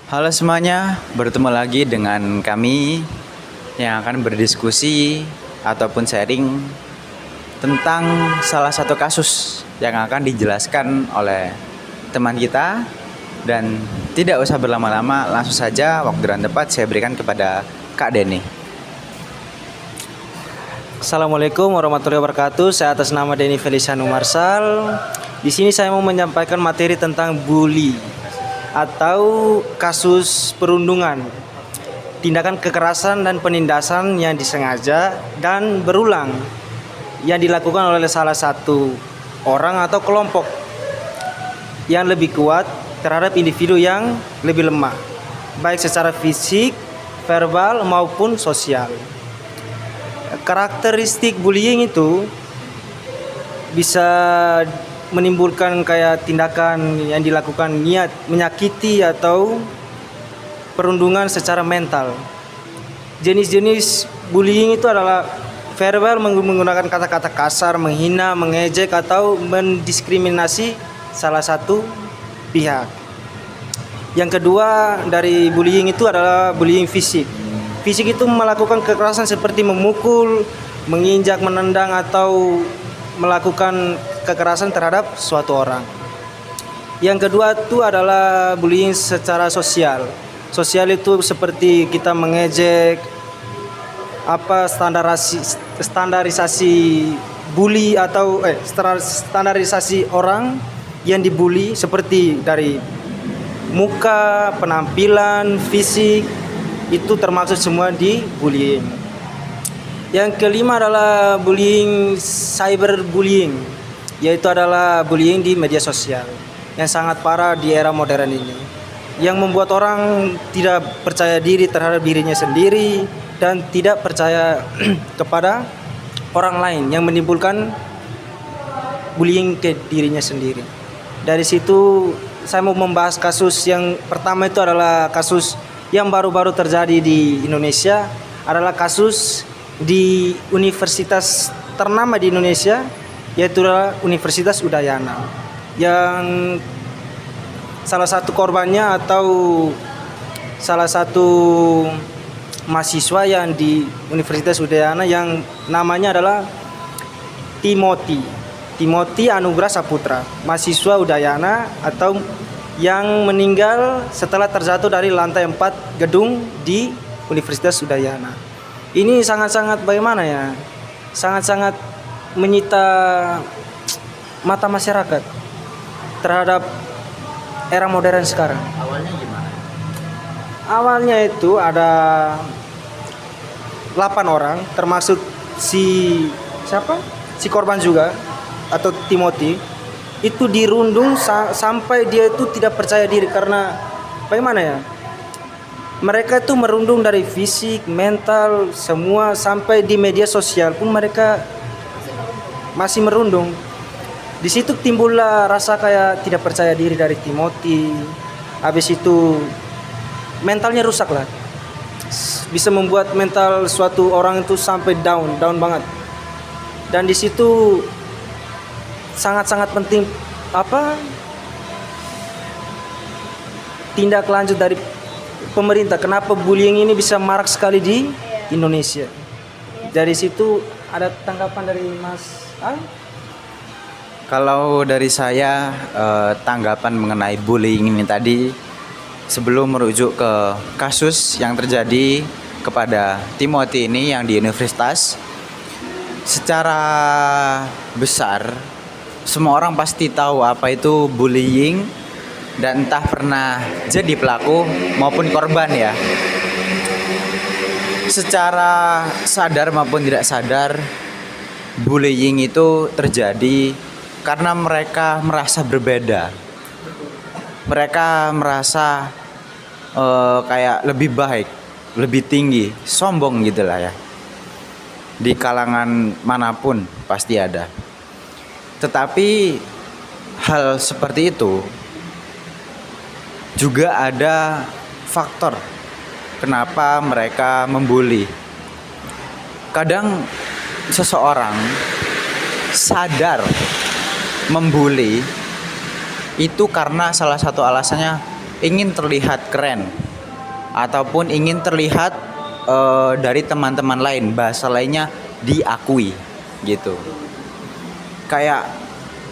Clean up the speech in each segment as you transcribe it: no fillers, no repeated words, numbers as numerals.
Halo semuanya, bertemu lagi dengan kami yang akan berdiskusi ataupun sharing tentang salah satu kasus yang akan dijelaskan oleh teman kita. Dan tidak usah berlama-lama, langsung saja waktu dan tepat saya berikan kepada Kak Denny. Assalamualaikum warahmatullahi wabarakatuh. Saya atas nama Denny Feliciano Marsal. Di sini saya mau menyampaikan materi tentang bully atau kasus perundungan, tindakan kekerasan dan penindasan yang disengaja dan berulang yang dilakukan oleh salah satu orang atau kelompok yang lebih kuat terhadap individu yang lebih lemah, baik secara fisik, verbal maupun sosial. Karakteristik bullying itu bisa menimbulkan kayak tindakan yang dilakukan niat menyakiti atau perundungan secara mental. Jenis-jenis bullying itu adalah verbal, menggunakan kata-kata kasar, menghina, mengejek atau mendiskriminasi salah satu pihak. Yang kedua dari bullying itu adalah bullying fisik. Fisik itu melakukan kekerasan seperti memukul, menginjak, menendang atau melakukan kekerasan terhadap suatu orang. Yang kedua itu adalah bullying secara sosial. Sosial itu seperti kita mengejek, standarisasi bully atau standarisasi orang yang dibully seperti dari muka, penampilan, fisik, itu termasuk semua di bullying. Yang kelima adalah bullying cyberbullying, yaitu adalah bullying di media sosial yang sangat parah di era modern ini, yang membuat orang tidak percaya diri terhadap dirinya sendiri dan tidak percaya kepada orang lain, yang menimbulkan bullying ke dirinya sendiri. Dari situ saya mau membahas kasus yang pertama, itu adalah kasus yang baru-baru terjadi di Indonesia, adalah kasus di universitas ternama di Indonesia, yaitu Universitas Udayana, yang salah satu korbannya atau salah satu mahasiswa yang di Universitas Udayana yang namanya adalah Timothy Anugrah Saputra, mahasiswa Udayana atau yang meninggal setelah terjatuh dari lantai 4 gedung di Universitas Udayana. Ini sangat-sangat bagaimana ya? Sangat-sangat menyita mata masyarakat terhadap era modern sekarang. Awalnya gimana? Awalnya itu ada 8 orang, termasuk si korban juga atau Timothy. Itu dirundung sampai dia itu tidak percaya diri karena bagaimana ya? Mereka itu merundung dari fisik, mental, semua, sampai di media sosial pun mereka masih merundung. Di situ timbullah rasa kayak tidak percaya diri dari Timothy. Habis itu mentalnya rusak lah. Bisa membuat mental suatu orang itu sampai down banget. Dan di situ sangat-sangat penting tindak lanjut dari pemerintah. Kenapa bullying ini bisa marak sekali di Indonesia? Dari situ ada tanggapan dari Mas Al? Kalau dari saya, tanggapan mengenai bullying ini tadi, sebelum merujuk ke kasus yang terjadi kepada Timothy ini yang di universitas, secara besar semua orang pasti tahu apa itu bullying, dan entah pernah jadi pelaku maupun korban ya. Secara sadar maupun tidak sadar, bullying itu terjadi karena mereka merasa berbeda. Mereka merasa kayak lebih baik, lebih tinggi, sombong gitulah ya. Di kalangan manapun pasti ada. Tetapi hal seperti itu juga ada faktor kenapa mereka membuli. Kadang seseorang sadar membuli itu karena salah satu alasannya ingin terlihat keren ataupun ingin terlihat dari teman-teman lain, bahasa lainnya diakui gitu. Kayak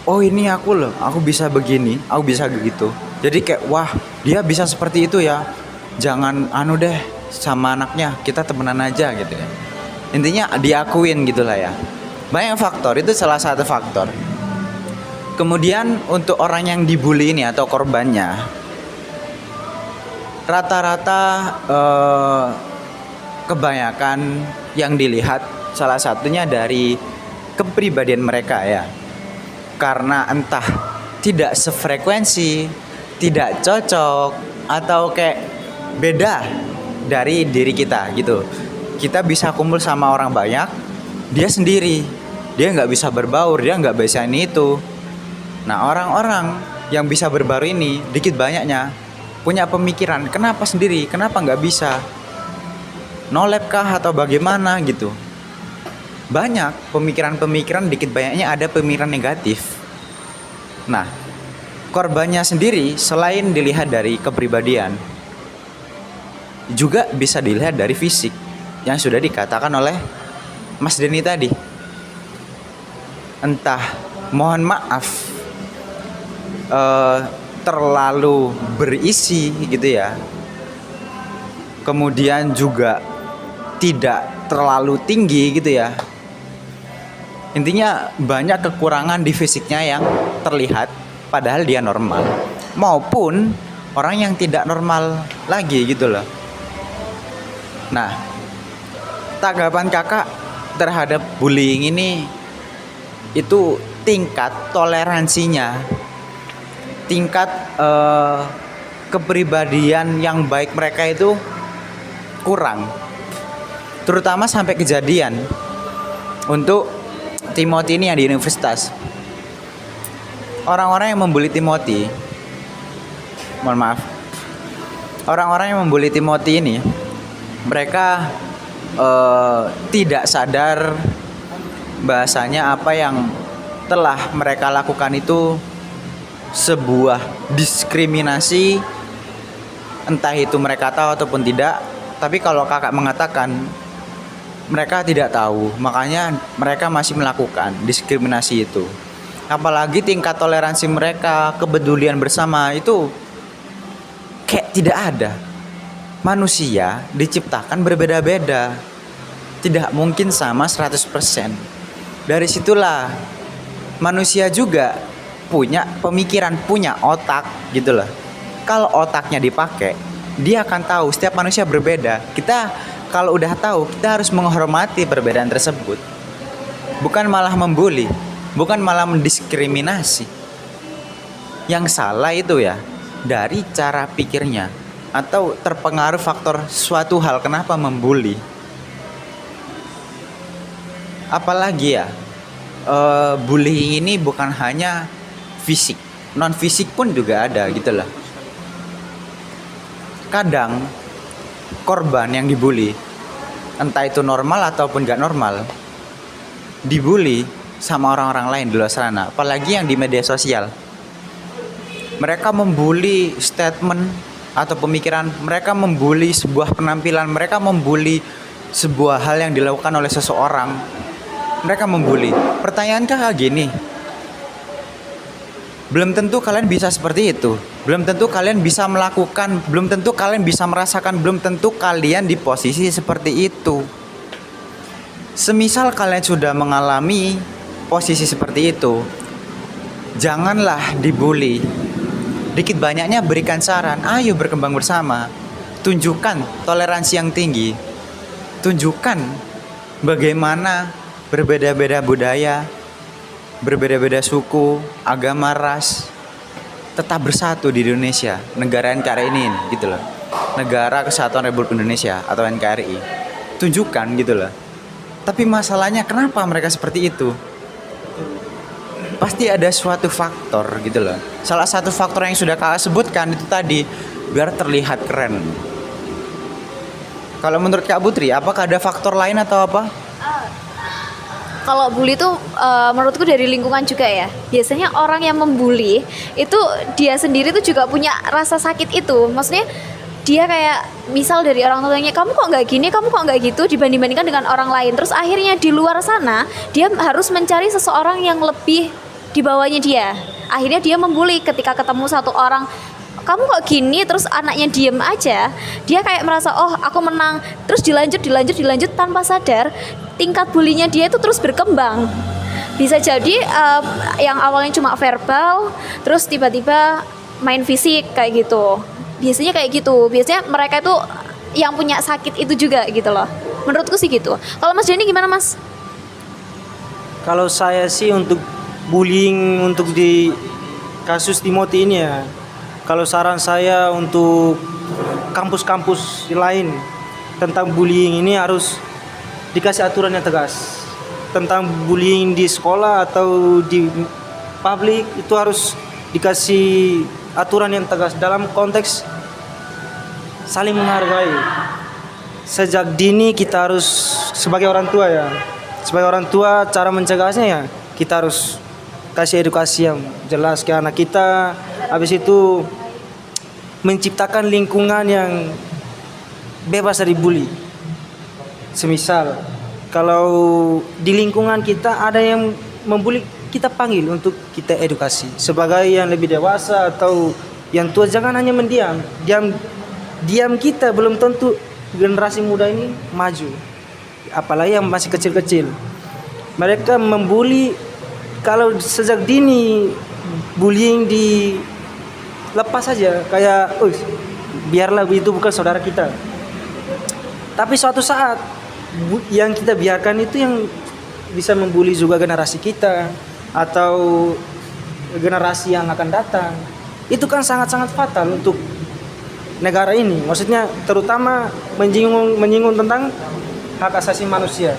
oh ini aku loh, aku bisa begini, aku bisa begitu. Jadi kayak wah dia bisa seperti itu ya, jangan anu deh sama anaknya, kita temenan aja gitu ya. Intinya diakuin gitulah ya. Banyak faktor, itu salah satu faktor. Kemudian untuk orang yang dibully ini atau korbannya, rata-rata kebanyakan yang dilihat salah satunya dari kepribadian mereka ya. Karena entah tidak sefrekuensi, tidak cocok, atau kayak beda dari diri kita gitu. Kita bisa kumpul sama orang banyak, dia sendiri, dia nggak bisa berbaur, dia nggak bisa ini itu. Nah orang-orang yang bisa berbaur ini dikit banyaknya punya pemikiran kenapa sendiri, kenapa nggak bisa, nolep kah atau bagaimana gitu. Banyak pemikiran-pemikiran, dikit banyaknya ada pemikiran negatif. Nah korbannya sendiri selain dilihat dari kepribadian, juga bisa dilihat dari fisik yang sudah dikatakan oleh Mas Denny tadi. Entah mohon maaf terlalu berisi gitu ya, kemudian juga tidak terlalu tinggi gitu ya. Intinya banyak kekurangan di fisiknya yang terlihat padahal dia normal, maupun orang yang tidak normal lagi gitu loh. Nah tanggapan kakak terhadap bullying ini itu tingkat toleransinya, tingkat kepribadian yang baik mereka itu kurang, terutama sampai kejadian untuk Timothy ini yang di universitas. Orang-orang yang membuli Timothy, mohon maaf, orang-orang yang membuli Timothy ini mereka tidak sadar bahasanya apa yang telah mereka lakukan itu sebuah diskriminasi, entah itu mereka tahu ataupun tidak. Tapi kalau kakak mengatakan mereka tidak tahu, makanya mereka masih melakukan diskriminasi itu. Apalagi tingkat toleransi mereka, kepedulian bersama itu kayak tidak ada. Manusia diciptakan berbeda-beda, tidak mungkin sama 100%. Dari situlah manusia juga punya pemikiran, punya otak gitu loh. Kalau otaknya dipakai, dia akan tahu setiap manusia berbeda. Kita kalau udah tahu, kita harus menghormati perbedaan tersebut, bukan malah membuli, bukan malah mendiskriminasi. Yang salah itu ya dari cara pikirnya, atau terpengaruh faktor suatu hal kenapa membuli. Apalagi ya bullying ini bukan hanya fisik, non fisik pun juga ada gitu lah. Kadang korban yang dibully, entah itu normal ataupun gak normal, dibully sama orang-orang lain di luar sana, apalagi yang di media sosial. Mereka membuli statement atau pemikiran, mereka membuli sebuah penampilan, mereka membuli sebuah hal yang dilakukan oleh seseorang. Mereka membuli. Pertanyaan kakak gini, belum tentu kalian bisa seperti itu, belum tentu kalian bisa melakukan, belum tentu kalian bisa merasakan, belum tentu kalian di posisi seperti itu. Semisal kalian sudah mengalami posisi seperti itu, janganlah dibully. Dikit banyaknya berikan saran, ayo berkembang bersama. Tunjukkan toleransi yang tinggi, tunjukkan bagaimana berbeda-beda budaya, berbeda-beda suku, agama, ras, tetap bersatu di Indonesia, negara NKRI ini gitu loh. Negara Kesatuan Republik Indonesia atau NKRI. Tunjukkan gitu loh. Tapi masalahnya kenapa mereka seperti itu? Pasti ada suatu faktor gitu loh. Salah satu faktor yang sudah kakak sebutkan itu tadi, biar terlihat keren. Kalau menurut Kak Putri, apakah ada faktor lain atau apa? kalau bully itu menurutku dari lingkungan juga ya. Biasanya orang yang membuli itu dia sendiri tuh juga punya rasa sakit itu. Maksudnya dia kayak misal dari orang tuanya, kamu kok nggak gini, kamu kok nggak gitu, dibanding-bandingkan dengan orang lain. Terus akhirnya di luar sana dia harus mencari seseorang yang lebih di bawahnya dia. Akhirnya dia membuli ketika ketemu satu orang, kamu kok gini, terus anaknya diem aja, dia kayak merasa oh aku menang, terus dilanjut tanpa sadar tingkat bulinya dia itu terus berkembang. Bisa jadi yang awalnya cuma verbal, terus tiba-tiba main fisik kayak gitu. Biasanya kayak gitu. Biasanya mereka itu yang punya sakit itu juga gitu loh. Menurutku sih gitu. Kalau Mas Denny gimana Mas? Kalau saya sih untuk bullying untuk di kasus Timothy ini ya, kalau saran saya untuk kampus-kampus lain tentang bullying ini harus dikasih aturan yang tegas. Tentang bullying di sekolah atau di publik itu harus dikasih aturan yang tegas dalam konteks saling menghargai. Sejak dini kita harus sebagai orang tua ya. Sebagai orang tua cara mencegahnya ya kita harus kasih edukasi yang jelas ke anak kita. Habis itu menciptakan lingkungan yang bebas dari bully. Semisal kalau di lingkungan kita ada yang membuli, kita panggil untuk kita edukasi sebagai yang lebih dewasa atau yang tua. Jangan hanya mendiam. Diam kita belum tentu generasi muda ini maju, apalagi yang masih kecil-kecil. Mereka membuli, kalau sejak dini bullying dilepas saja kayak biarlah itu bukan saudara kita. Tapi suatu saat yang kita biarkan itu yang bisa membuli juga generasi kita atau generasi yang akan datang. Itu kan sangat-sangat fatal untuk negara ini. Maksudnya terutama menyinggung tentang hak asasi manusia.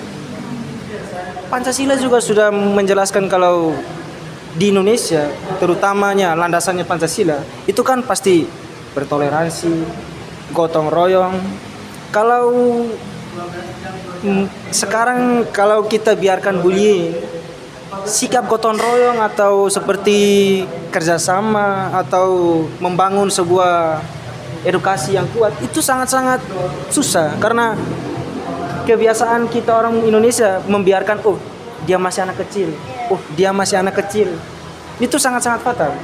Pancasila juga sudah menjelaskan kalau di Indonesia, terutamanya landasannya Pancasila, itu kan pasti bertoleransi, gotong royong. Kalau sekarang kalau kita biarkan bullying, sikap gotong royong atau seperti kerjasama atau membangun sebuah edukasi yang kuat itu sangat-sangat susah, karena kebiasaan kita orang Indonesia membiarkan dia masih anak kecil, dia masih anak kecil, itu sangat-sangat fatal.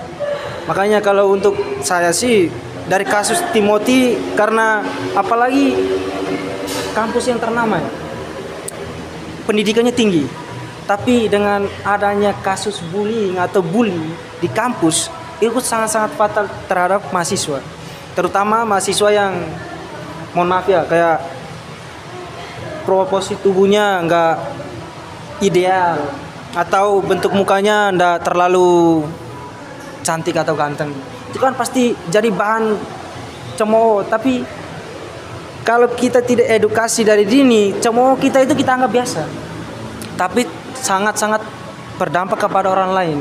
Makanya kalau untuk saya sih dari kasus Timothy, karena apalagi kampus yang ternama ya, pendidikannya tinggi, tapi dengan adanya kasus bullying atau bully di kampus itu sangat-sangat fatal terhadap mahasiswa, terutama mahasiswa yang mohon maaf ya kayak proporsi tubuhnya nggak ideal atau bentuk mukanya nggak terlalu cantik atau ganteng. Itu kan pasti jadi bahan cemooh. Tapi kalau kita tidak edukasi dari dini, cemooh kita itu kita anggap biasa, tapi sangat-sangat berdampak kepada orang lain.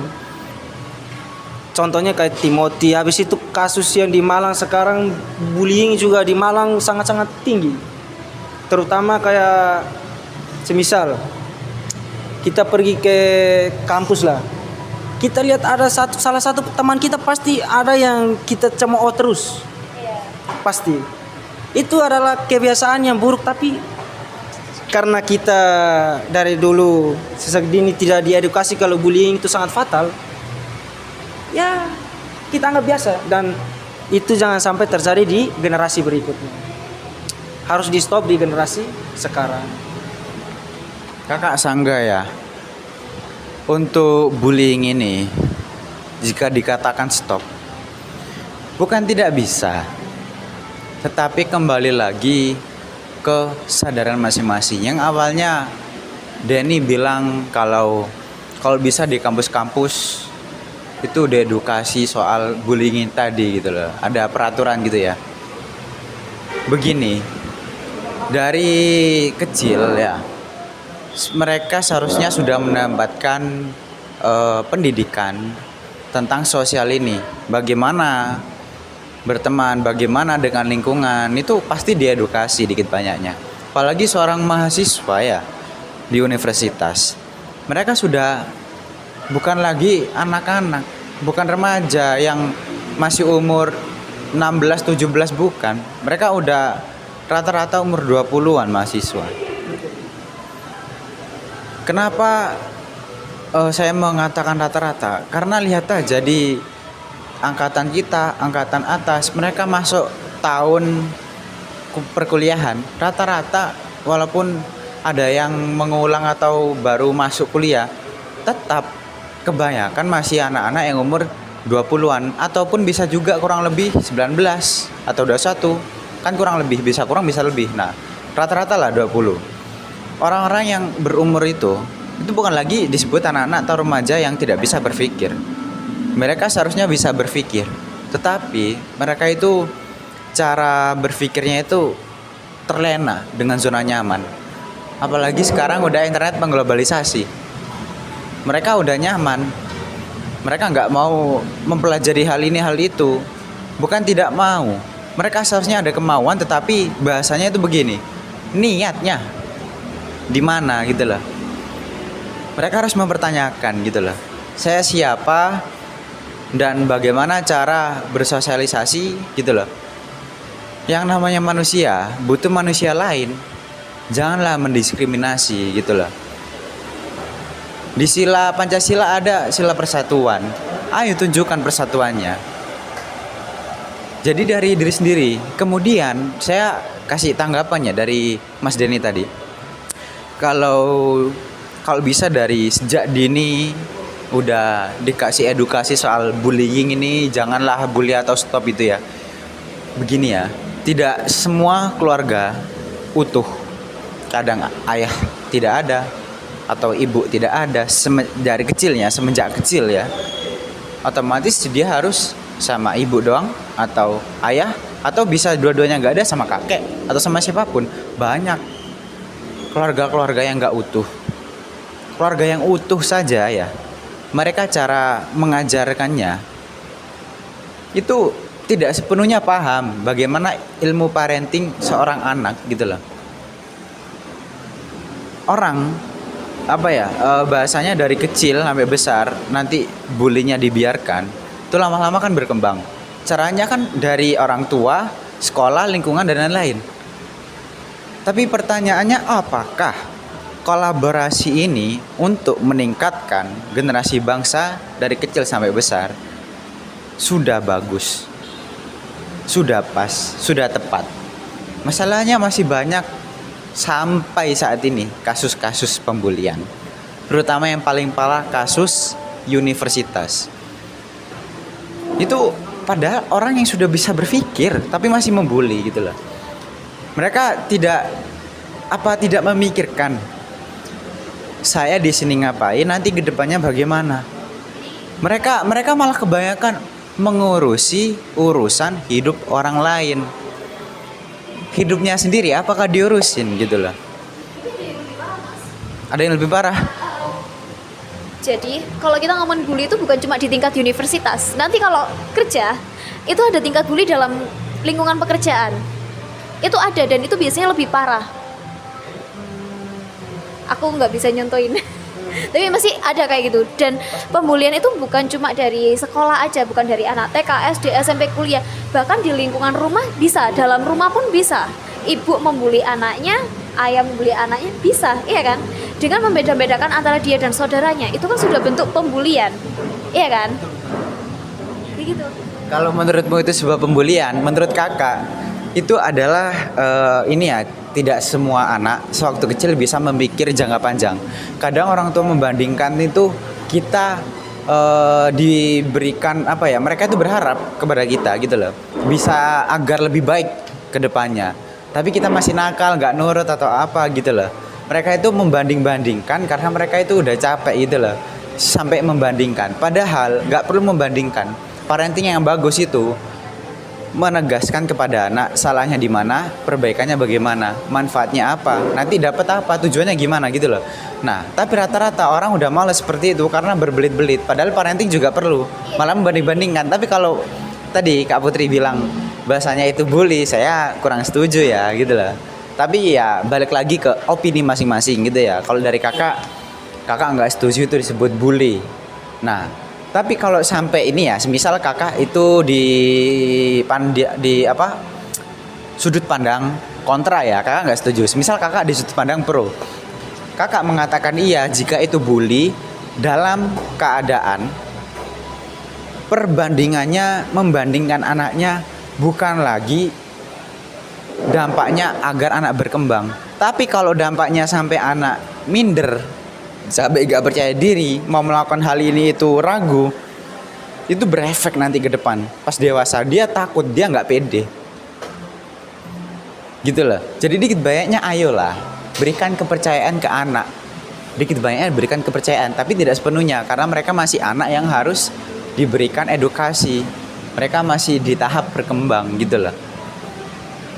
Contohnya kayak Timothy. Habis itu kasus yang di Malang sekarang, bullying juga di Malang sangat-sangat tinggi. Terutama kayak semisal kita pergi ke kampus lah, kita lihat ada salah satu teman kita pasti ada yang kita cemooh terus. Pasti itu adalah kebiasaan yang buruk, tapi karena kita dari dulu sejak dini tidak diedukasi kalau bullying itu sangat fatal, ya kita anggap biasa, dan itu jangan sampai terjadi di generasi berikutnya. Harus di stop di generasi sekarang. Kakak Sangga ya, untuk bullying ini jika dikatakan stop, bukan tidak bisa, tetapi kembali lagi ke kesadaran masing-masing. Yang awalnya Denny bilang kalau bisa di kampus-kampus itu diedukasi soal bullying tadi gitu loh, ada peraturan gitu ya. Begini, dari kecil ya mereka seharusnya sudah mendapatkan pendidikan tentang sosial ini, bagaimana berteman, bagaimana dengan lingkungan, itu pasti diedukasi dikit banyaknya. Apalagi seorang mahasiswa ya di universitas, Mereka sudah bukan lagi anak-anak, bukan remaja yang masih umur 16-17, bukan. Mereka udah rata-rata umur 20-an mahasiswa. Kenapa saya mengatakan rata-rata? Karena lihat aja di angkatan kita, angkatan atas, mereka masuk tahun perkuliahan rata-rata, walaupun ada yang mengulang atau baru masuk kuliah, tetap kebanyakan masih anak-anak yang umur 20-an ataupun bisa juga kurang lebih 19 atau 21. Kan kurang lebih, bisa kurang bisa lebih. Nah, rata-rata lah 20. Orang-orang yang berumur itu bukan lagi disebut anak-anak atau remaja yang tidak bisa berpikir. Mereka seharusnya bisa berpikir, tetapi mereka itu cara berpikirnya itu terlena dengan zona nyaman. Apalagi sekarang udah internet mengglobalisasi. Mereka udah nyaman. Mereka nggak mau mempelajari hal ini hal itu. Bukan tidak mau. Mereka seharusnya ada kemauan, tetapi bahasanya itu begini. Niatnya di mana gitu loh. Mereka harus mempertanyakan gitu loh. Saya siapa dan bagaimana cara bersosialisasi gitu loh. Yang namanya manusia butuh manusia lain. Janganlah mendiskriminasi gitu loh. Di sila Pancasila ada sila persatuan. Ayo tunjukkan persatuannya. Jadi dari diri sendiri. Kemudian saya kasih tanggapannya dari Mas Denny tadi. Kalau bisa dari sejak dini udah dikasih edukasi soal bullying ini, janganlah bully atau stop itu ya. Begini ya, tidak semua keluarga utuh. Kadang ayah tidak ada atau ibu tidak ada dari kecilnya, semenjak kecil ya. Otomatis dia harus sama ibu doang atau ayah, atau bisa dua-duanya nggak ada sama kakek atau sama siapapun. Banyak keluarga-keluarga yang nggak utuh. Keluarga yang utuh saja ya, mereka cara mengajarkannya itu tidak sepenuhnya paham bagaimana ilmu parenting seorang anak gitu loh. Orang bahasanya dari kecil sampai besar, nanti bulinya dibiarkan, itu lama-lama kan berkembang. Caranya kan dari orang tua, sekolah, lingkungan dan lain-lain. Tapi pertanyaannya, apakah kolaborasi ini untuk meningkatkan generasi bangsa dari kecil sampai besar sudah bagus, sudah pas, sudah tepat? Masalahnya masih banyak sampai saat ini kasus-kasus pembulian, terutama yang paling parah kasus universitas. Itu padahal orang yang sudah bisa berpikir tapi masih membuli gitu loh. Mereka tidak memikirkan saya di sini ngapain, nanti kedepannya bagaimana. Mereka malah kebanyakan mengurusi urusan hidup orang lain. Hidupnya sendiri apakah diurusin gitu loh. Ada yang lebih parah. Jadi kalau kita ngomong bully itu bukan cuma di tingkat universitas. Nanti kalau kerja itu ada tingkat bully dalam lingkungan pekerjaan. Itu ada dan itu biasanya lebih parah. Aku nggak bisa nyontoin. Tapi masih ada kayak gitu. Dan pembulian itu bukan cuma dari sekolah aja, bukan dari anak TK, SD, SMP, kuliah. Bahkan di lingkungan rumah bisa, dalam rumah pun bisa. Ibu membuli anaknya, ayah membuli anaknya, bisa, iya kan? Dengan membeda-bedakan antara dia dan saudaranya, itu kan sudah bentuk pembulian, iya kan? Begitu. Kalau menurutmu itu sebuah pembulian, menurut kakak itu adalah tidak semua anak sewaktu kecil bisa memikir jangka panjang. Kadang orang tua membandingkan itu, kita diberikan mereka itu berharap kepada kita gitu loh, bisa agar lebih baik ke depannya. Tapi kita masih nakal, nggak nurut atau apa gitu loh. Mereka itu membanding-bandingkan karena mereka itu udah capek gitu loh, sampai membandingkan. Padahal nggak perlu membandingkan. Parenting yang bagus itu menegaskan kepada anak salahnya di mana, perbaikannya bagaimana, manfaatnya apa, nanti dapat apa, tujuannya gimana gitu loh. Nah, tapi rata-rata orang udah males seperti itu karena berbelit-belit. Padahal parenting juga perlu, malah membanding-bandingkan. Tapi kalau tadi Kak Putri bilang bahasanya itu bully, saya kurang setuju ya gitu loh. Tapi ya balik lagi ke opini masing-masing gitu ya. Kalau dari kakak kakak nggak setuju itu disebut bully. Nah, tapi kalau sampai ini ya, semisal kakak itu di apa sudut pandang kontra ya, kakak nggak setuju. Semisal kakak di sudut pandang pro, kakak mengatakan iya jika itu bully dalam keadaan perbandingannya membandingkan anaknya bukan lagi dampaknya agar anak berkembang, tapi kalau dampaknya sampai anak minder, sampai gak percaya diri, mau melakukan hal ini itu ragu, itu berefek nanti ke depan. Pas dewasa dia takut, dia nggak pede, gitu loh. Jadi dikit banyaknya ayolah berikan kepercayaan ke anak, dikit banyaknya berikan kepercayaan, tapi tidak sepenuhnya karena mereka masih anak yang harus diberikan edukasi, mereka masih di tahap berkembang gitu loh.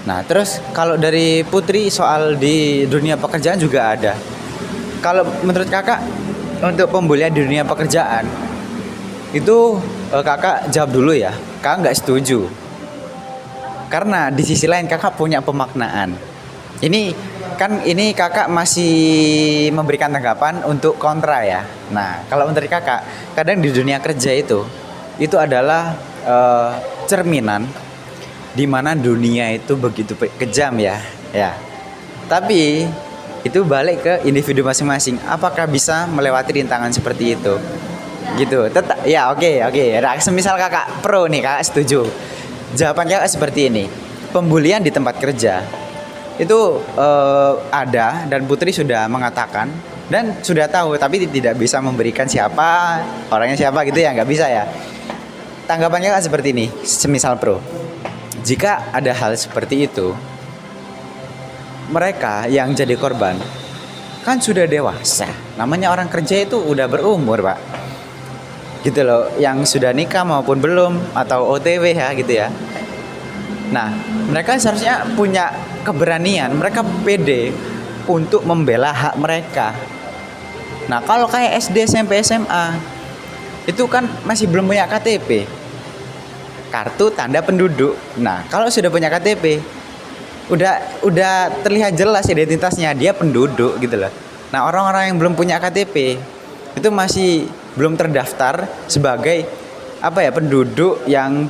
Nah terus kalau dari Putri soal di dunia pekerjaan juga ada. Kalau menurut kakak untuk pembulian di dunia pekerjaan itu kakak jawab dulu ya, kakak nggak setuju. Karena di sisi lain kakak punya pemaknaan. Ini kakak masih memberikan tanggapan untuk kontra ya. Nah kalau menurut kakak, kadang di dunia kerja itu adalah cerminan di mana dunia itu begitu kejam ya. Tapi itu balik ke individu masing-masing. Apakah bisa melewati rintangan seperti itu? Gitu. Tetap ya oke. Nah, semisal kakak pro nih, kakak setuju. Jawaban kakak seperti ini. Pembulian di tempat kerja itu ada dan Putri sudah mengatakan dan sudah tahu, tapi tidak bisa memberikan siapa orangnya, siapa gitu ya, nggak bisa ya. Tanggapannya kan seperti ini, semisal pro, jika ada hal seperti itu, mereka yang jadi korban kan sudah dewasa, namanya orang kerja itu udah berumur pak, gitu loh, yang sudah nikah maupun belum atau OTW ya gitu ya. Nah mereka seharusnya punya keberanian, mereka pede untuk membela hak mereka. Nah kalau kayak SD, SMP, SMA itu kan masih belum punya KTP, kartu tanda penduduk. Nah kalau sudah punya KTP udah terlihat jelas identitasnya, dia penduduk gitu loh. Nah orang-orang yang belum punya KTP itu masih belum terdaftar sebagai penduduk yang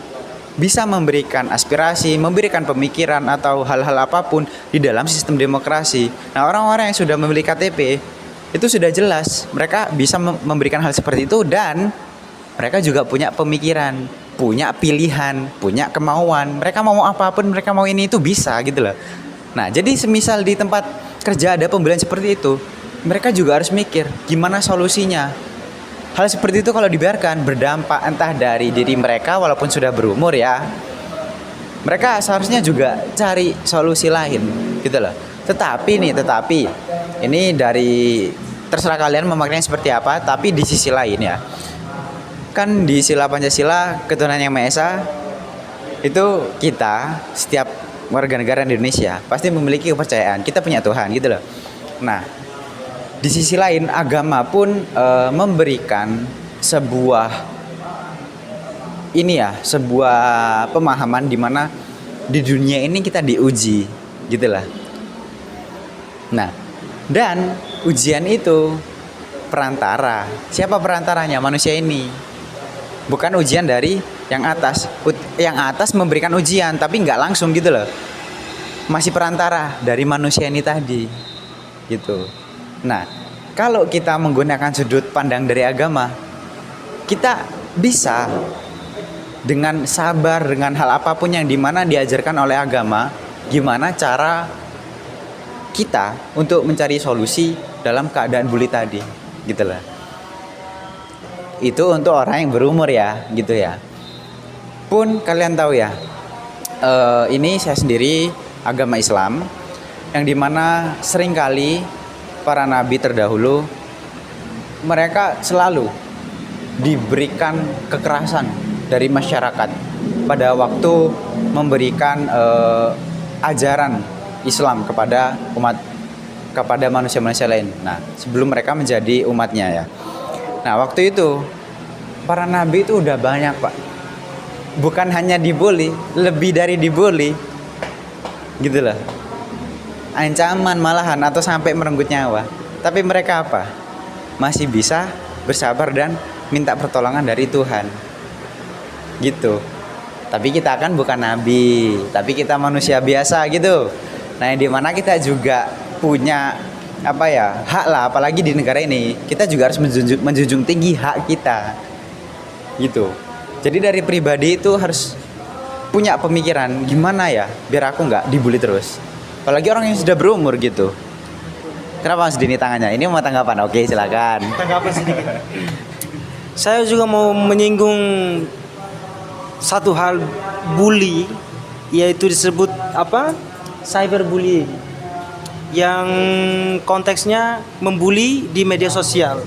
bisa memberikan aspirasi, memberikan pemikiran atau hal-hal apapun di dalam sistem demokrasi. Nah orang-orang yang sudah memiliki KTP itu sudah jelas mereka bisa memberikan hal seperti itu, dan mereka juga punya pemikiran, punya pilihan, punya kemauan. Mereka mau apapun, mereka mau ini itu bisa gitu loh. Nah jadi semisal di tempat kerja ada pembulian seperti itu, mereka juga harus mikir gimana solusinya. Hal seperti itu kalau dibiarkan berdampak entah dari diri mereka walaupun sudah berumur ya, mereka seharusnya juga cari solusi lain gitu loh. Tetapi ini dari terserah kalian memaknainya seperti apa. Tapi di sisi lain ya, kan di sila Pancasila ketuhanan yang Maha Esa itu kita setiap warga negara Indonesia pasti memiliki kepercayaan kita punya Tuhan gitu loh. Nah di sisi lain agama pun memberikan sebuah pemahaman di mana di dunia ini kita diuji gitulah. Nah dan ujian itu perantara. Siapa perantaranya? Manusia ini. Bukan ujian dari yang atas. Yang atas memberikan ujian tapi nggak langsung gitu loh. Masih perantara dari manusia ini tadi gitu. Nah, kalau kita menggunakan sudut pandang dari agama, kita bisa dengan sabar dengan hal apapun yang dimana diajarkan oleh agama, gimana cara kita untuk mencari solusi dalam keadaan bully tadi, gitu lah. Itu untuk orang yang berumur ya, gitu ya. Pun kalian tahu ya, ini saya sendiri agama Islam, yang dimana seringkali para nabi terdahulu mereka selalu diberikan kekerasan dari masyarakat pada waktu memberikan ajaran Islam kepada manusia-manusia lain. Nah, sebelum mereka menjadi umatnya ya. Nah, waktu itu para nabi itu udah banyak, Pak. Bukan hanya dibully, lebih dari dibully. Gitu loh. Ancaman malahan atau sampai merenggut nyawa. Tapi mereka apa? masih bisa bersabar dan minta pertolongan dari Tuhan. Gitu. Tapi kita kan bukan nabi, tapi kita manusia biasa gitu. Nah, yang dimana kita juga punya apa ya, hak lah, apalagi di negara ini kita juga harus menjunjung tinggi hak kita gitu. Jadi dari pribadi itu harus punya pemikiran gimana ya biar aku nggak dibully terus, apalagi orang yang sudah berumur gitu. Kenapa Mas Dini tangannya? Ini mau tanggapan? Oke, silakan. Tanggapan sedikit. Saya juga mau menyinggung satu hal bully, yaitu disebut apa? Cyberbullying. Yang konteksnya membuli di media sosial.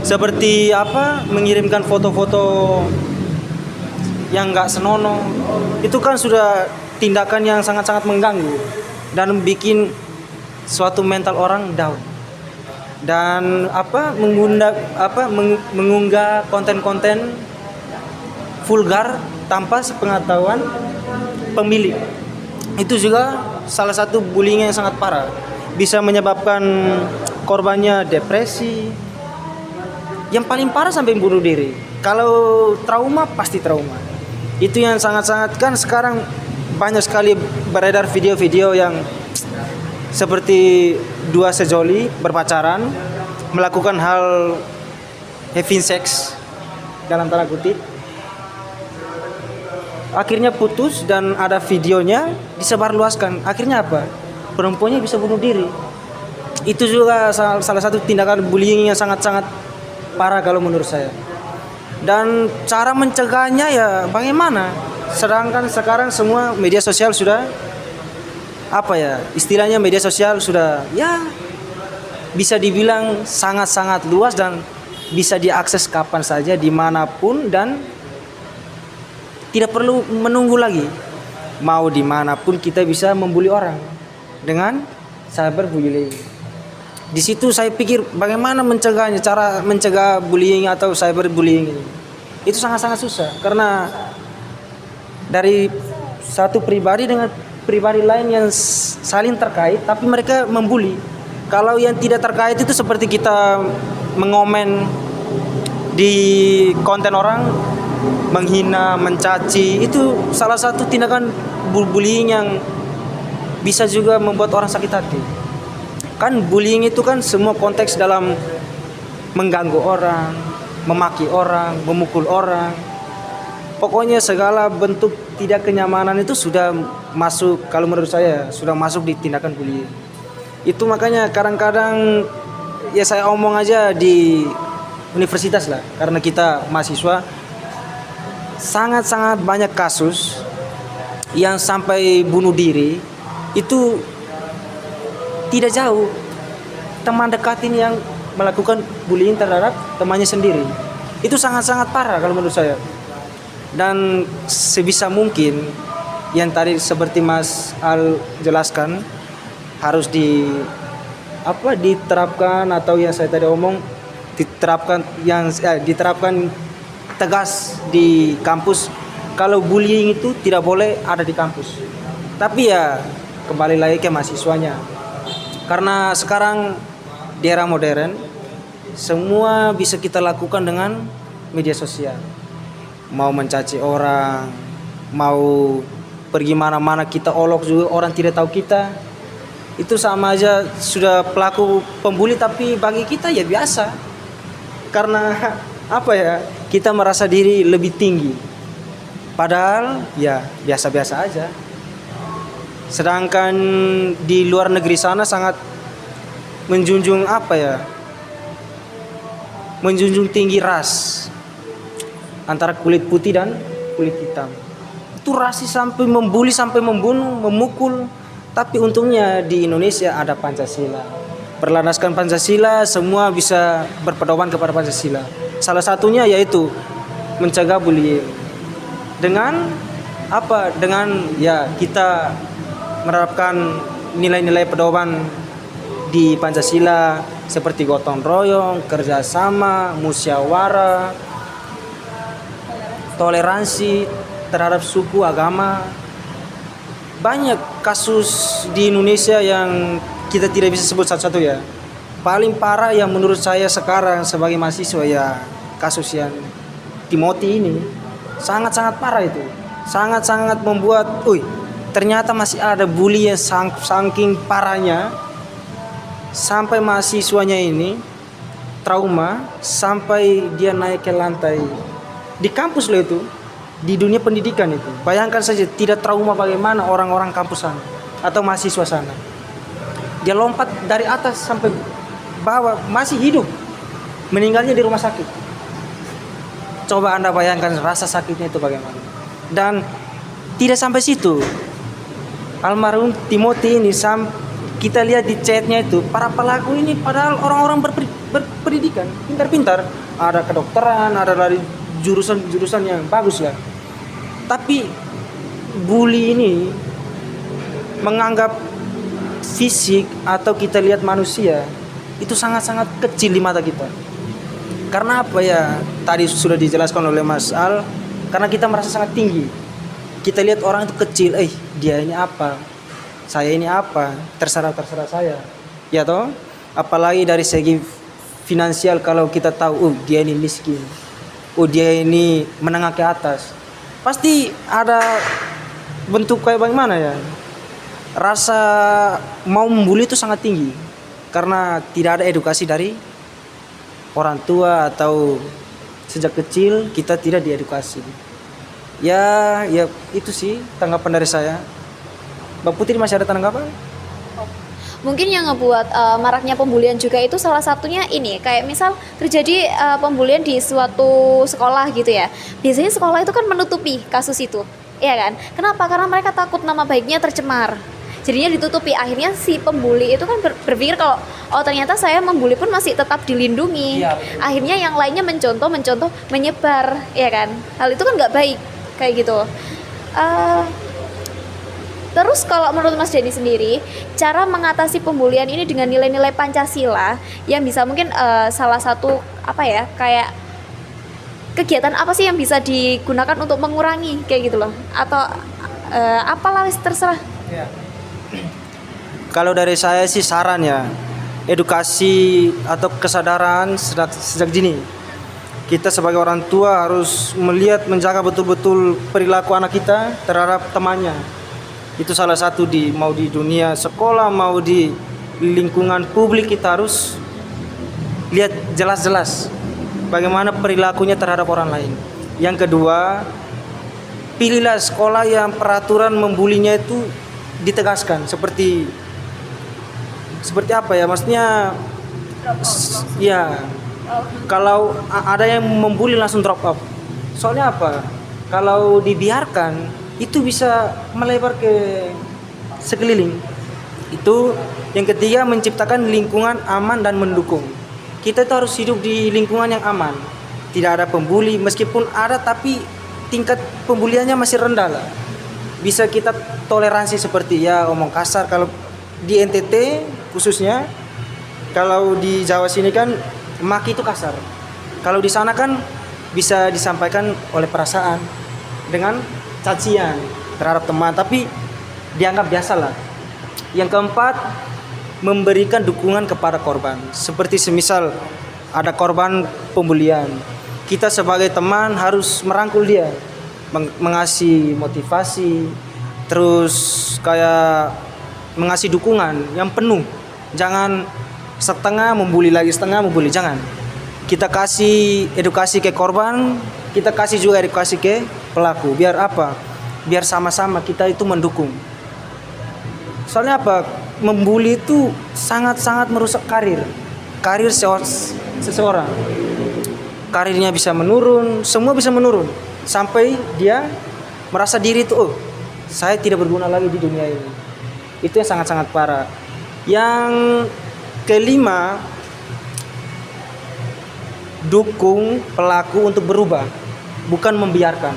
Seperti apa? Mengirimkan foto-foto yang nggak senonoh. Itu kan sudah tindakan yang sangat-sangat mengganggu dan bikin suatu mental orang down. Dan mengunggah konten-konten vulgar tanpa sepengetahuan pemilik. Itu juga salah satu bullying yang sangat parah. Bisa menyebabkan korbannya depresi. Yang paling parah sampai bunuh diri. Kalau trauma pasti trauma. Itu yang sangat-sangat, kan sekarang banyak sekali beredar video-video yang seperti dua sejoli berpacaran melakukan hal having sex dalam tanda kutip, akhirnya putus dan ada videonya disebarluaskan. Akhirnya apa? Perempuannya bisa bunuh diri. Itu juga salah satu tindakan bullying yang sangat-sangat parah kalau menurut saya. Dan cara mencegahnya ya bagaimana? Sedangkan sekarang semua media sosial sudah apa ya, istilahnya media sosial sudah ya bisa dibilang sangat-sangat luas dan bisa diakses kapan saja dimanapun dan tidak perlu menunggu lagi. Mau dimanapun kita bisa membuli orang dengan cyberbullying. Di situ saya pikir bagaimana mencegahnya, cara mencegah bullying atau cyberbullying ini. Itu sangat-sangat susah karena dari satu pribadi dengan pribadi lain yang saling terkait tapi mereka membuli. Kalau yang tidak terkait itu seperti kita mengomen di konten orang, menghina, mencaci, itu salah satu tindakan bullying yang bisa juga membuat orang sakit hati. Kan bullying itu kan semua konteks dalam mengganggu orang, memaki orang, memukul orang. Pokoknya segala bentuk tidak kenyamanan itu sudah masuk, kalau menurut saya sudah masuk di tindakan bullying. Itu makanya kadang-kadang ya saya omong aja di universitas lah, karena kita mahasiswa sangat-sangat banyak kasus yang sampai bunuh diri. Itu tidak jauh teman dekatin yang melakukan bullying terhadap temannya sendiri. Itu sangat-sangat parah kalau menurut saya. Dan sebisa mungkin yang tadi seperti Mas Al jelaskan harus diterapkan, atau yang saya tadi omong diterapkan tegas di kampus. Kalau bullying itu tidak boleh ada di kampus. Tapi ya kembali lagi ke mahasiswanya. Karena sekarang di era modern semua bisa kita lakukan dengan media sosial. Mau mencaci orang, mau pergi mana-mana kita olok juga orang tidak tahu kita. Itu sama aja sudah pelaku pembuli, tapi bagi kita ya biasa. Karena apa ya? Kita merasa diri lebih tinggi. Padahal ya biasa-biasa aja. Sedangkan di luar negeri sana sangat menjunjung apa ya? Menjunjung tinggi ras antara kulit putih dan kulit hitam. Itu rasis sampai membuli, sampai membunuh, memukul. Tapi untungnya di Indonesia ada Pancasila. Berlandaskan Pancasila, semua bisa berpedoman kepada Pancasila. Salah satunya yaitu mencegah bullying. Dengan apa? Dengan ya kita menerapkan nilai-nilai pedoman di Pancasila seperti gotong royong, kerjasama, musyawarah, toleransi terhadap suku, agama. Banyak kasus di Indonesia yang kita tidak bisa sebut satu-satu ya. paling parah yang menurut saya sekarang sebagai mahasiswa ya kasus yang Timothy ini sangat-sangat parah itu. Sangat-sangat membuat, ternyata masih ada bully yang saking parahnya sampai mahasiswanya ini trauma sampai dia naik ke lantai di kampus loh itu, di dunia pendidikan itu. Bayangkan saja tidak trauma bagaimana orang-orang kampus sana atau mahasiswa sana. Dia lompat dari atas sampai bawah masih hidup, meninggalnya di rumah sakit. Coba Anda bayangkan rasa sakitnya itu bagaimana. Dan tidak sampai situ, almarhum Timothy ini kita lihat di chatnya itu, para pelaku ini padahal orang-orang berpendidikan, pintar-pintar, ada kedokteran, ada dari jurusan-jurusan yang bagus lah. Tapi bully ini menganggap fisik atau kita lihat manusia itu sangat-sangat kecil di mata kita. Karena apa ya? Tadi sudah dijelaskan oleh Mas Al, karena kita merasa sangat tinggi. Kita lihat orang itu kecil, dia ini apa? Saya ini apa? Terserah saya. Ya toh? Apalagi dari segi finansial, kalau kita tahu, dia ini miskin. Dia ini menengah ke atas. Pasti ada bentuk kayak bagaimana ya? Rasa mau membuli itu sangat tinggi. Karena tidak ada edukasi dari orang tua atau sejak kecil kita tidak diedukasi. Ya itu sih tanggapan dari saya. Mbak Putri masih ada tanggapan? Mungkin yang ngebuat maraknya pembulian juga itu salah satunya ini, kayak misal terjadi pembulian di suatu sekolah gitu ya. Biasanya sekolah itu kan menutupi kasus itu, iya kan? Kenapa? Karena mereka takut nama baiknya tercemar. Jadinya ditutupi. Akhirnya si pembuli itu kan berpikir kalau ternyata saya membuli pun masih tetap dilindungi. Iya. Akhirnya yang lainnya mencontoh, menyebar, ya kan? Hal itu kan nggak baik kayak gitu. Terus kalau menurut Mas Denny sendiri, cara mengatasi pembulian ini dengan nilai-nilai Pancasila yang bisa mungkin salah satu kayak kegiatan apa sih yang bisa digunakan untuk mengurangi kayak gitu loh? Atau apalah terserah. Ya. Kalau dari saya sih saran ya, edukasi atau kesadaran sejak dini. Kita sebagai orang tua harus menjaga betul-betul perilaku anak kita terhadap temannya. Itu salah satu mau di dunia sekolah, mau di lingkungan publik, kita harus lihat jelas-jelas bagaimana perilakunya terhadap orang lain. Yang kedua, pilihlah sekolah yang peraturan membulinya itu ditegaskan seperti apa ya, maksudnya ya kalau ada yang membuli langsung drop out. Soalnya apa? Kalau dibiarkan itu bisa melebar ke sekeliling. Itu yang ketiga, menciptakan lingkungan aman dan mendukung. Kita itu harus hidup di lingkungan yang aman. Tidak ada pembuli, meskipun ada tapi tingkat pembuliannya masih rendah lah. Bisa kita toleransi seperti ya omong kasar kalau di NTT khususnya. Kalau di Jawa sini kan maki itu kasar. Kalau di sana kan bisa disampaikan oleh perasaan dengan cacian terhadap teman, tapi dianggap biasa lah. Yang keempat, memberikan dukungan kepada korban. Seperti semisal ada korban pembulian, kita sebagai teman harus merangkul dia, mengasih motivasi, terus kayak mengasih dukungan yang penuh. Jangan setengah membuli lagi, setengah membuli, jangan. Kita kasih edukasi ke korban, kita kasih juga edukasi ke pelaku. Biar apa? Biar sama-sama kita itu mendukung. Soalnya apa? Membuli itu sangat-sangat merusak karir seseorang. Karirnya bisa menurun, semua bisa menurun. Sampai dia merasa diri itu, saya tidak berguna lagi di dunia ini. Itu yang sangat-sangat parah. Yang kelima, dukung pelaku untuk berubah, bukan membiarkan.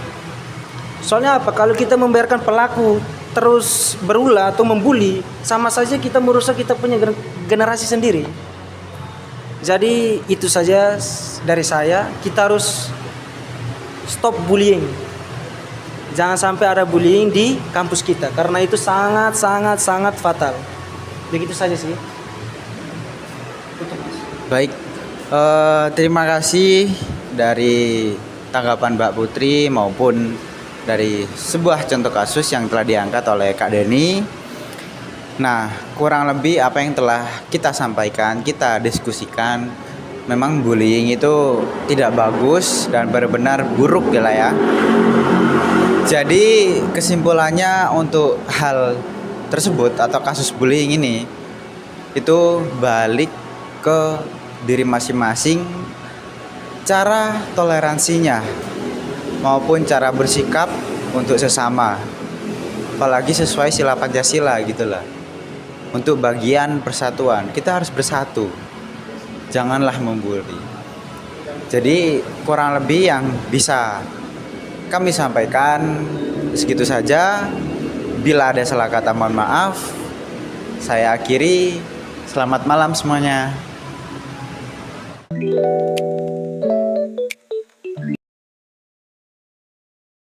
Soalnya apa? Kalau kita membiarkan pelaku terus berulah atau membuli, sama saja kita merusak kita punya generasi sendiri. Jadi itu saja dari saya. Kita harus stop bullying. Jangan sampai ada bullying di kampus kita, karena itu sangat fatal. Begitu saja sih. Tutup. Baik, terima kasih dari tanggapan Mbak Putri maupun dari sebuah contoh kasus yang telah diangkat oleh Kak Deni. Nah, kurang lebih apa yang telah kita sampaikan, kita diskusikan, memang bullying itu tidak bagus dan benar-benar buruk ya lah ya. Jadi kesimpulannya untuk hal tersebut atau kasus bullying ini itu balik ke diri masing-masing, cara toleransinya maupun cara bersikap untuk sesama, apalagi sesuai sila Pancasila gitu lah. Untuk bagian persatuan kita harus bersatu, janganlah membuli. Jadi kurang lebih yang bisa kami sampaikan segitu saja. Bila ada salah kata mohon maaf. Saya akhiri. Selamat malam semuanya.